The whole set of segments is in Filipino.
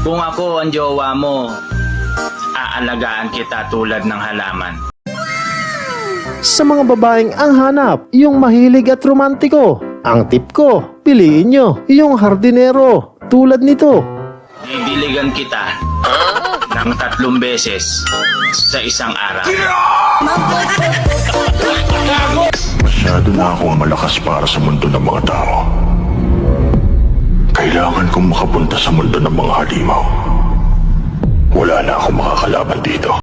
Kung ako ang jowa mo, aalagaan kita tulad ng halaman. Sa mga babaeng ang hanap, yung mahilig at romantiko, ang tip ko, piliin nyo yung hardinero tulad nito. Didiligan kita ng 3 beses sa isang araw. Masyado na akong malakas para sa mundo ng mga tao. Kailangan kong makapunta sa mundo ng mga halimaw. Wala na akong makakalaban dito.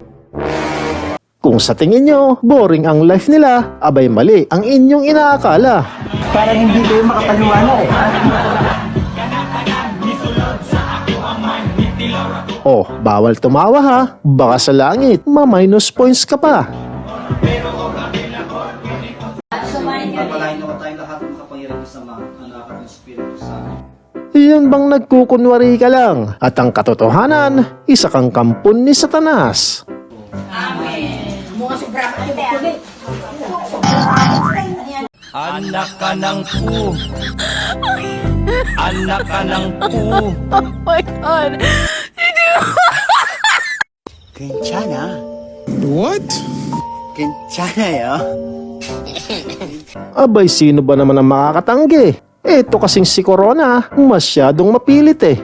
Kung sa tingin nyo, boring ang life nila, abay mali ang inyong inaakala. Parang hindi kayo makapaniwala eh. Oh, bawal tumawa ha, baka sa langit, ma-minus points ka pa. Pagpalain ako tayong lahat ng makapangyarihan sa mga anak at espiritu sa amin. Yun bang nagkukunwari ka lang? At ang katotohanan, isa kang kampon ni Satanas. Anak ka ng pu. Anak ka ng pu. Oh my God! Kenchana? What? Kenchana yun? Abay, sino ba naman ang makakatanggi? Eto kasing si Corona, masyadong mapilit eh.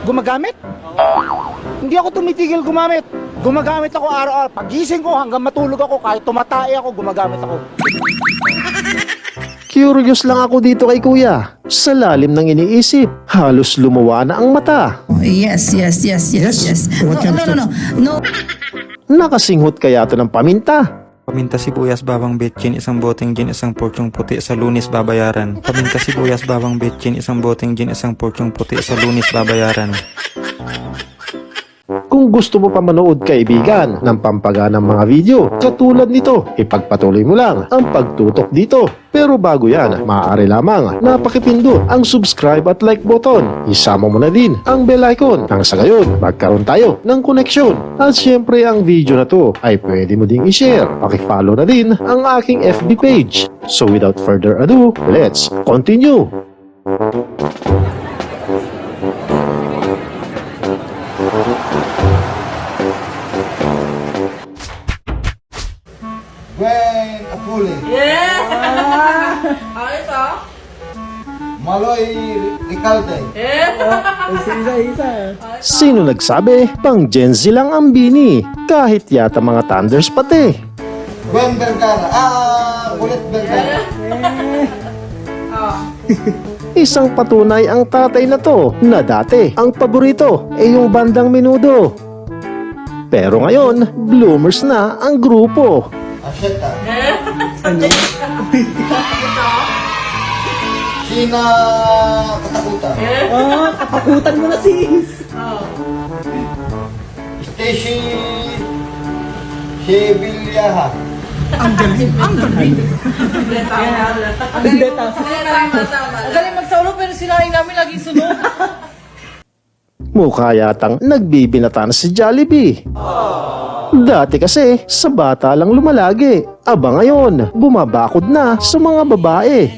Gumagamit? Hindi ako tumitigil gumamit. Gumagamit ako araw-araw. Pagising ko hanggang matulog ako, kahit tumatay ako, gumagamit ako. Curious lang ako dito kay Kuya. Sa lalim ng iniisip, halos lumuwa na ang mata. Yes. No. Nakasinghot kaya to ng paminta? Paminta sibuyas, bawang betchin, isang boteng gin, isang porsyong puti, sa Lunes babayaran. Paminta sibuyas, bawang betchin, isang boteng gin, isang porsyong puti, sa Lunes babayaran. Kung gusto mo pa manood kaibigan ng pampaganang mga video katulad nito, ipagpatuloy mo lang ang pagtutok dito. Pero bago yan, maaari lamang na pakipindot ang subscribe at like button. Isama mo na din ang bell icon nang sa gayon magkaroon tayo ng koneksyon. At syempre ang video na to ay pwede mo ding i-share. Pakifollow na din ang aking FB page. So without further ado, let's continue! Gwen Apuli. Ayos ah. Maloy Ricalde. Sino nagsabi? Pang Gen Z lang ang bini. Kahit yata mga Thunders pati. Gwen Vergara. Ulit Vergara. Isang patunay ang tatay na to na dati ang paborito ay yung bandang Menudo. Pero ngayon, bloomers na ang grupo. Aseta. Sina Katakutan. Katakutan mo na sis. Stacy Sevillaha. Ang galing magsolo pero sinaling namin laging sunod. Mukha yatang nagbibinatan si Jollibee. Dati kasi, sa bata lang lumalagi. Aba ngayon, bumabakod na sa mga babae.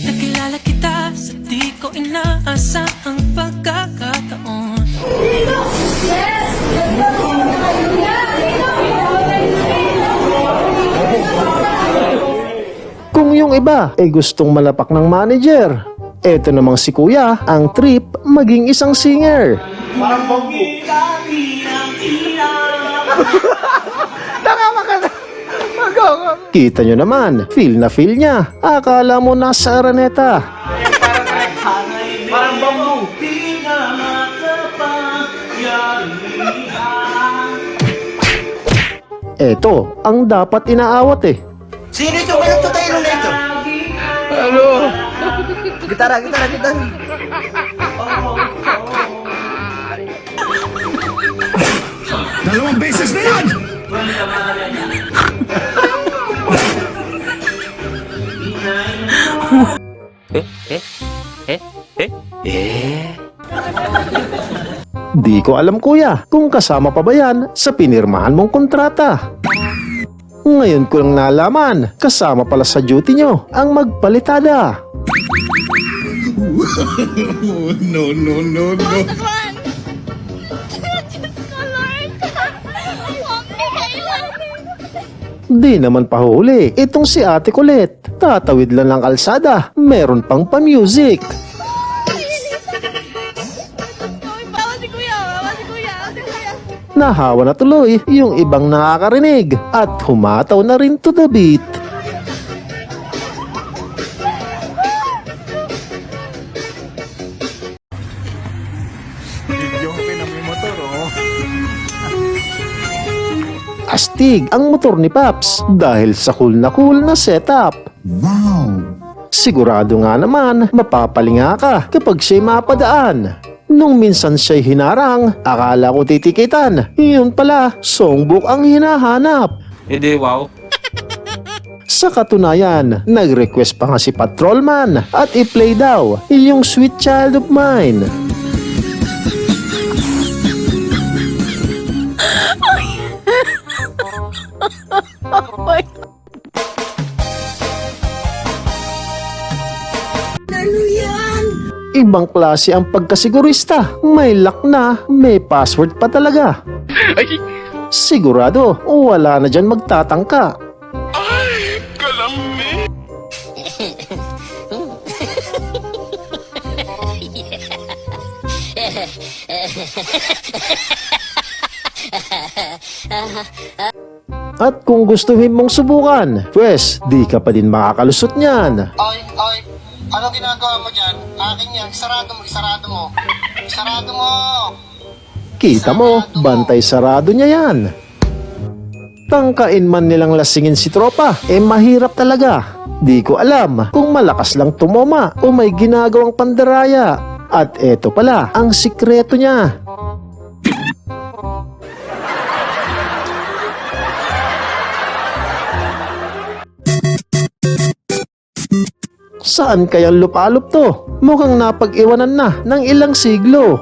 Nakilala kita sa di ko inaasahang pagkakataon. Kung yung iba ay gustong malapak ng manager, eto namang si Kuya ang trip maging isang singer. Kita nyo naman, feel na feel niya. Akala mo nasa Araneta. Parang bambu. Eto ang dapat inaawat eh. Sino ito? Walang tutayin na ito. Ano? Gitara. Dalawang beses na yan! Di ko alam Kuya kung kasama pa ba yan sa pinirmahan mong kontrata. Ngayon ko lang nalaman, kasama pala sa duty nyo ang magpalitada. Di naman pahuli, itong si Ate Colette. Tatawid lang ng kalsada, meron pang pa-music. Nahawa na tuloy yung ibang nakakarinig at humataw na rin to the beat. Astig ang motor ni Paps dahil sa cool na setup. Wow! Sigurado nga naman mapapalinga ka kapag siya'y mapadaan. Nung minsan siya'y hinarang, akala ko titikitan. Yun pala, songbook ang hinahanap. Hindi, wow. Sa katunayan, nag-request pa nga si Patrolman at i-play daw yung Sweet Child of Mine. Oh my Ibang klase ang pagkasigurista. May lock na, may password pa talaga. Sigurado, wala na dyan magtatangka. At kung gustuhin mong subukan, pwes, di ka pa din makakalusot niyan. Oy, ano ginagawa mo dyan? Akin yan, sarado mo. Sarado mo! Kita mo, bantay sarado niya yan. Tangkain man nilang lasingin si tropa, mahirap talaga. Di ko alam kung malakas lang tumoma o may ginagawang pandaraya. At eto pala ang sikreto niya. Saan kayang lupalop to? Mukhang napag-iwanan na ng ilang siglo.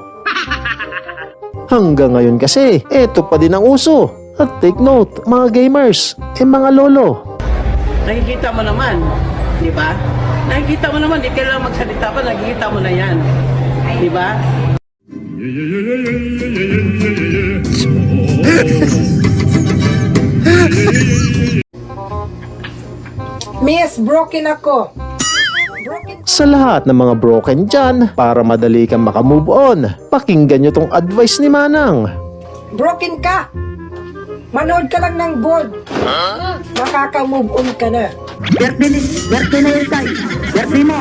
Hanggang ngayon kasi, eto pa din ang uso. At take note, mga gamers, mga lolo. Nakikita mo naman, di ba? Nakikita mo naman, di kailangan magsalita pa, nakikita mo na yan. Di ba? Miss, broken ako. Sa lahat ng mga broken dyan, para madali kang makamove on, pakinggan nyo tong advice ni Manang. Broken ka. Manood ka lang ng board. Makaka-move on ka na. Berte na yun tayo. Berte mo.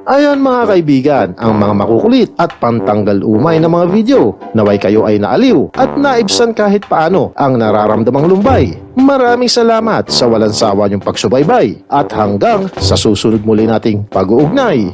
Ayon mga kaibigan, ang mga makukulit at pantanggal umay na mga video. Naway kayo ay naaliw at naibsan kahit paano ang nararamdamang lumbay. Maraming salamat sa walang sawa niyong pagsubaybay at hanggang sa susunod muli nating pag-uugnay.